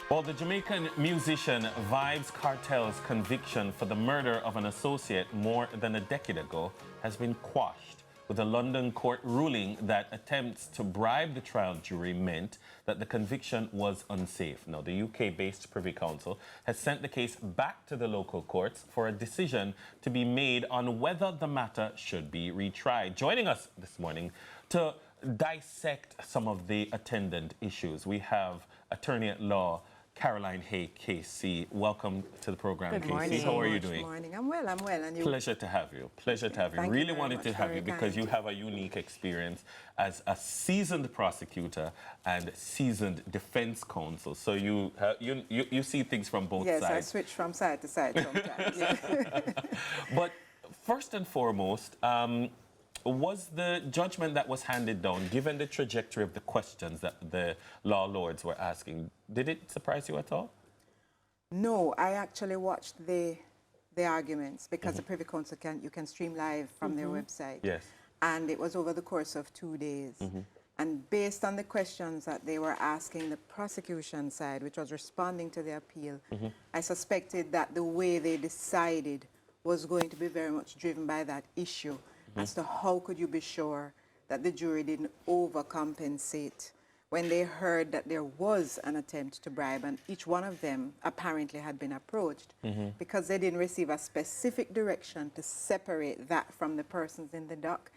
Well, the Jamaican musician Vybz Kartel's conviction for the murder of an associate more than a decade ago has been quashed, with a London court ruling that attempts to bribe the trial jury meant that the conviction was unsafe. Now, the UK-based Privy Council has sent the case back to the local courts for a decision to be made on whether the matter should be retried. Joining us this morning to dissect some of the attendant issues, we have attorney at law Caroline Hay, KC. Welcome to the program, Good KC. morning. How are you doing? Good morning. I'm well, and you? Pleasure to have you. Pleasure to have you. Thank you Really very wanted much. to have Very you because kind. you have a unique experience as a seasoned prosecutor and seasoned defense counsel. So you see things from both Yes, sides. I switch from side to side sometimes. Yeah. But first and foremost, was the judgment that was handed down, given the trajectory of the questions that the law lords were asking, did it surprise you at all? No, I actually watched the arguments because the Privy Council you can stream live from their website. Yes. And it was over the course of 2 days. And based on the questions that they were asking the prosecution side, which was responding to the appeal, I suspected that the way they decided was going to be very much driven by that issue as to how could you be sure that the jury didn't overcompensate when they heard that there was an attempt to bribe, and each one of them apparently had been approached because they didn't receive a specific direction to separate that from the persons in the dock.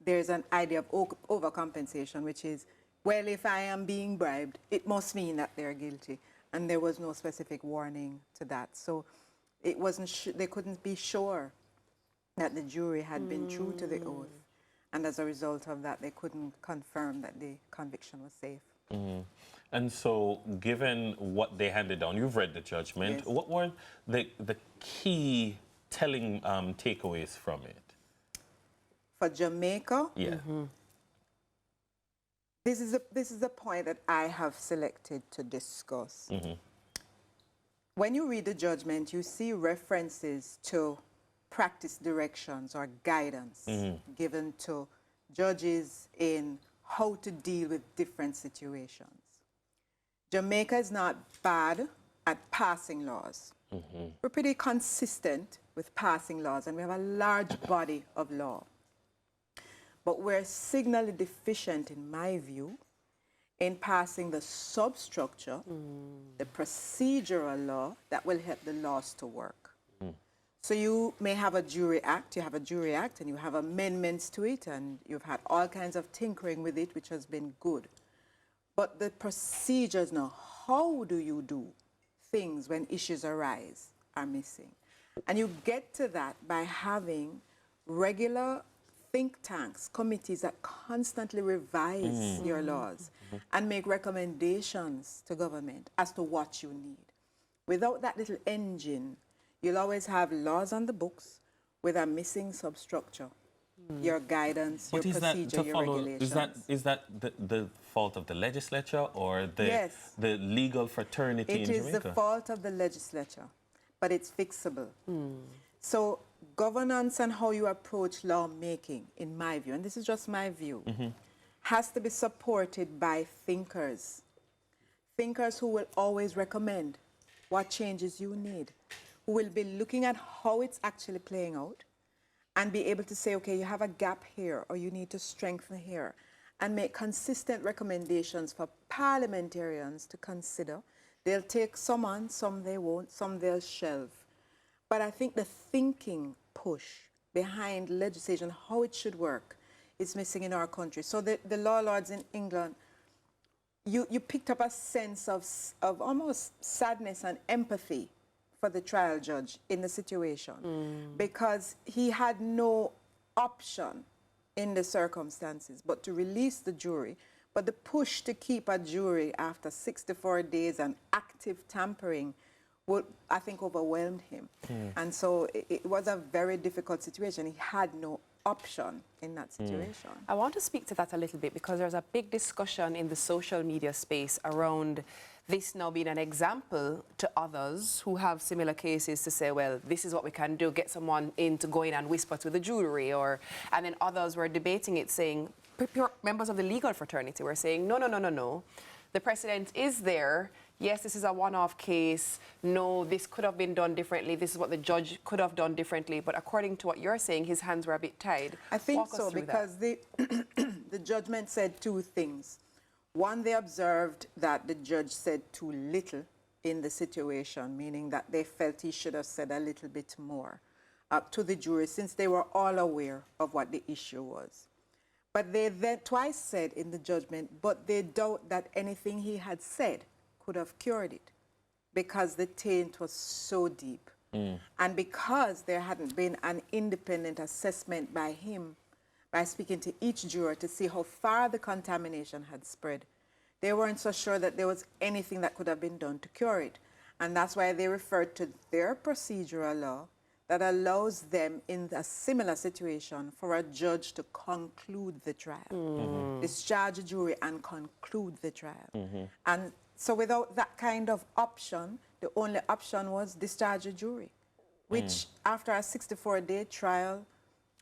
There's an idea of overcompensation, which is, well, if I am being bribed, it must mean that they're guilty. And there was no specific warning to that. So it wasn't they couldn't be sure that the jury had been true to the oath. And as a result of that, they couldn't confirm that the conviction was safe. And so, given what they handed down, you've read the judgment. Yes. What were the key telling takeaways from it? For Jamaica, Yeah. this is the point that I have selected to discuss. When you read the judgment, you see references to practice directions or guidance given to judges in how to deal with different situations. Jamaica is not bad at passing laws. We're pretty consistent with passing laws, and we have a large body of law. But we're signally deficient, in my view, in passing the substructure, the procedural law that will help the laws to work. So you may have a jury act, and you have amendments to it, and you've had all kinds of tinkering with it, which has been good. But the procedures now, how do you do things when issues arise, are missing. And you get to that by having regular think tanks, committees that constantly revise your laws and make recommendations to government as to what you need. Without that little engine, you'll always have laws on the books with a missing substructure. Your guidance, your procedure, your regulations. Is that the fault of the legislature or the, Yes. the legal fraternity in Jamaica? It is the fault of the legislature, but it's fixable. So governance and how you approach lawmaking, in my view, and this is just my view, has to be supported by thinkers. Thinkers who will always recommend what changes you need, who will be looking at how it's actually playing out and be able to say, okay, you have a gap here or you need to strengthen here, and make consistent recommendations for parliamentarians to consider. They'll take some on, some they won't, some they'll shelve. But I think the thinking push behind legislation, how it should work, is missing in our country. So the law lords in England, you picked up a sense of almost sadness and empathy for the trial judge in the situation because he had no option in the circumstances but to release the jury. But the push to keep a jury after 64 days and active tampering would, I think, overwhelmed him. And so it was a very difficult situation. He had no option in that situation. I want to speak to that a little bit because there's a big discussion in the social media space around this now being an example to others who have similar cases to say, well, this is what we can do, get someone in to go in and whisper to the jury, and then others were debating it saying, members of the legal fraternity were saying, no, the precedent is there. Yes, this is a one-off case. No, this could have been done differently. This is what the judge could have done differently. But according to what you're saying, his hands were a bit tied. I think Walk us so, through because that. the judgment said two things. One, they observed that the judge said too little in the situation, meaning that they felt he should have said a little bit more to the jury, since they were all aware of what the issue was. But they then twice said in the judgment, but they doubt that anything he had said could have cured it, because the taint was so deep. And because there hadn't been an independent assessment by him, by speaking to each juror to see how far the contamination had spread, they weren't so sure that there was anything that could have been done to cure it. And that's why they referred to their procedural law that allows them, in a similar situation, for a judge to conclude the trial, discharge a jury and conclude the trial. And so without that kind of option, the only option was discharge a jury, which after a 64-day trial,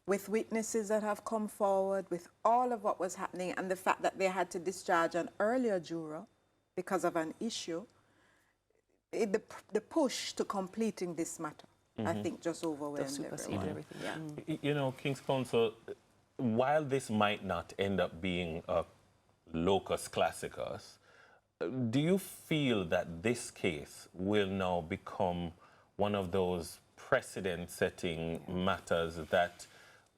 with witnesses that have come forward, with all of what was happening, and the fact that they had to discharge an earlier juror because of an issue, the push to completing this matter, I think, just overwhelmed everyone. Everything. You know, King's Counsel, while this might not end up being a locus classicus, do you feel that this case will now become one of those precedent-setting matters that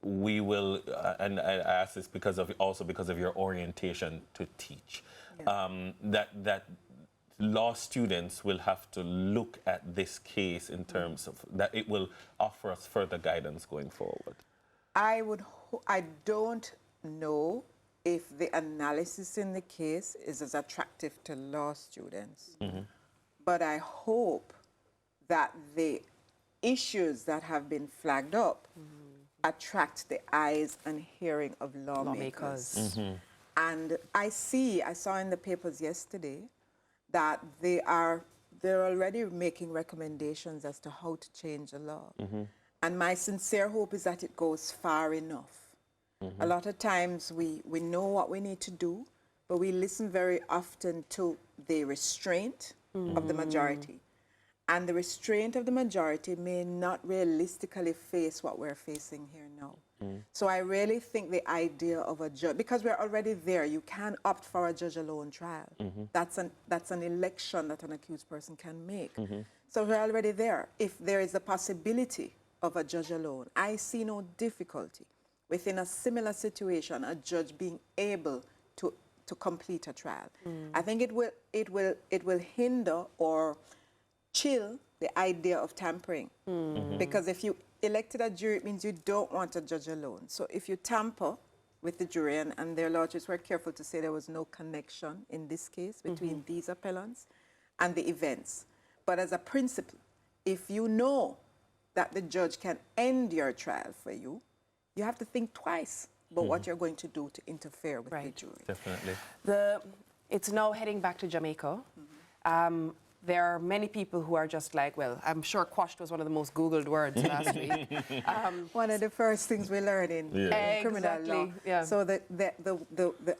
we will, and I ask this because of your orientation to teach, that law students will have to look at this case in terms of that it will offer us further guidance going forward? I don't know if the analysis in the case is as attractive to law students, but I hope that the issues that have been flagged up attract the eyes and hearing of lawmakers. And I saw in the papers yesterday that they're already making recommendations as to how to change the law. And my sincere hope is that it goes far enough. A lot of times we know what we need to do, but we listen very often to the restraint of the majority. And the restraint of the majority may not realistically face what we're facing here now. So I really think the idea of a judge, because we're already there, you can opt for a judge-alone trial. That's an election that an accused person can make. So we're already there. If there is a possibility of a judge alone, I see no difficulty within a similar situation, a judge being able to complete a trial. I think it will hinder or chill the idea of tampering. Because if you elected a jury, it means you don't want a judge alone. So if you tamper with the jury, and their lordships were careful to say there was no connection in this case between these appellants and the events. But as a principle, if you know that the judge can end your trial for you, you have to think twice about what you're going to do to interfere with the jury. Definitely. It's now heading back to Jamaica. There are many people who are just like, well, I'm sure quashed was one of the most Googled words last week. One of the first things we learn in criminal law. Yeah. So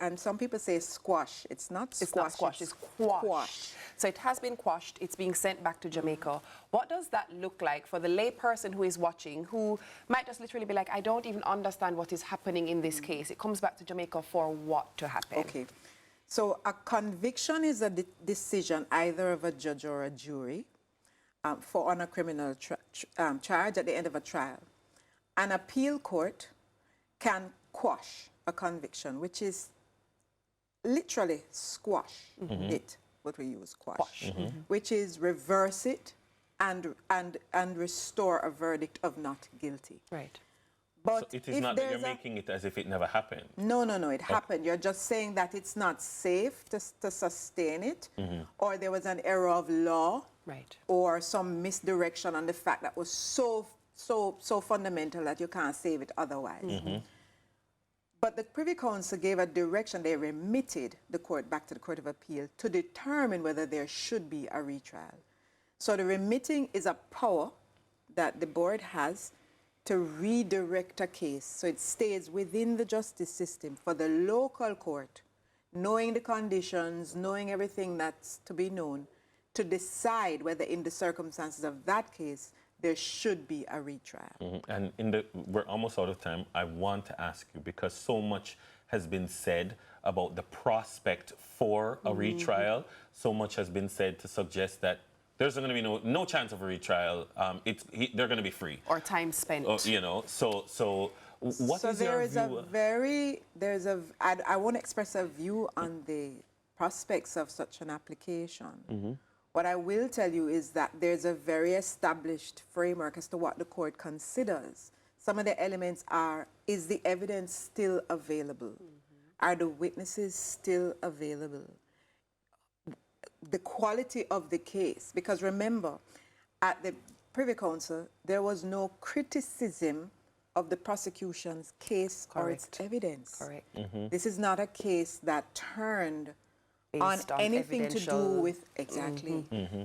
and some people say squash. It's not squash. It's not squash, it's quashed. So it has been quashed. It's being sent back to Jamaica. What does that look like for the lay person who is watching, who might just literally be like, I don't even understand what is happening in this case. It comes back to Jamaica for what to happen? Okay. So a conviction is a decision either of a judge or a jury on a criminal charge at the end of a trial. An appeal court can quash a conviction, which is literally squash it, what we use, quash, which is reverse it and restore a verdict of not guilty. Right. But so it is not that you're making it as if it never happened. No, it happened. You're just saying that it's not safe to sustain it, or there was an error of law, or some misdirection on the fact that was so fundamental that you can't save it otherwise. But the Privy Council gave a direction. They remitted the court back to the Court of Appeal to determine whether there should be a retrial. So the remitting is a power that the board has to redirect a case so it stays within the justice system for the local court knowing the conditions, knowing everything that's to be known, to decide whether in the circumstances of that case, there should be a retrial. And we're almost out of time. I want to ask you, because so much has been said about the prospect for a retrial, so much has been said to suggest that there's going to be no chance of a retrial. They're going to be free. Or time spent. You know, so what is your view? I won't express a view on the prospects of such an application. What I will tell you is that there's a very established framework as to what the court considers. Some of the elements are, is the evidence still available? Are the witnesses still available? The quality of the case, because remember, at the Privy Council, there was no criticism of the prosecution's case or its evidence. Correct. This is not a case that turned on anything to do with,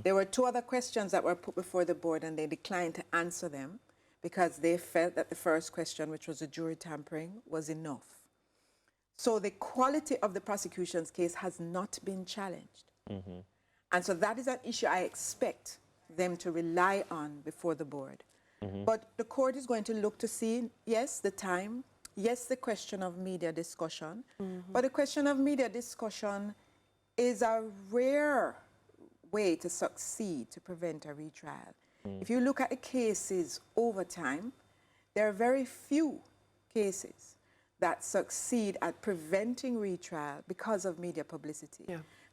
There were two other questions that were put before the board and they declined to answer them because they felt that the first question, which was the jury tampering, was enough. So the quality of the prosecution's case has not been challenged. And so that is an issue I expect them to rely on before the board. But the court is going to look to see, yes, the time, yes, the question of media discussion, but the question of media discussion is a rare way to succeed to prevent a retrial. If you look at the cases over time, there are very few cases that succeed at preventing retrial because of media publicity.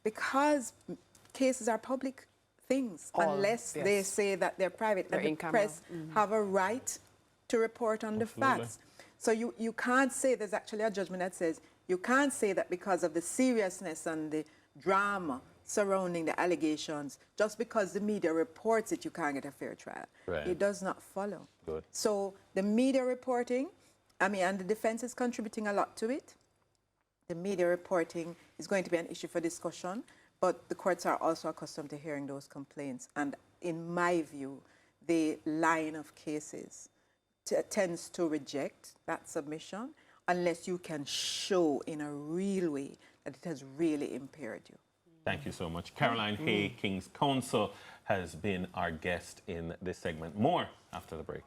Because cases are public things, unless they say that they're private, and the press have a right to report on the facts. So you can't say, there's actually a judgment that says, you can't say that because of the seriousness and the drama surrounding the allegations, just because the media reports it, you can't get a fair trial. It does not follow. So the media reporting, and the defense is contributing a lot to it. The media reporting is going to be an issue for discussion, but the courts are also accustomed to hearing those complaints. And in my view, the line of cases tends to reject that submission unless you can show in a real way that it has really impaired you. Thank you so much. Caroline Hay, King's Counsel, has been our guest in this segment. More after the break.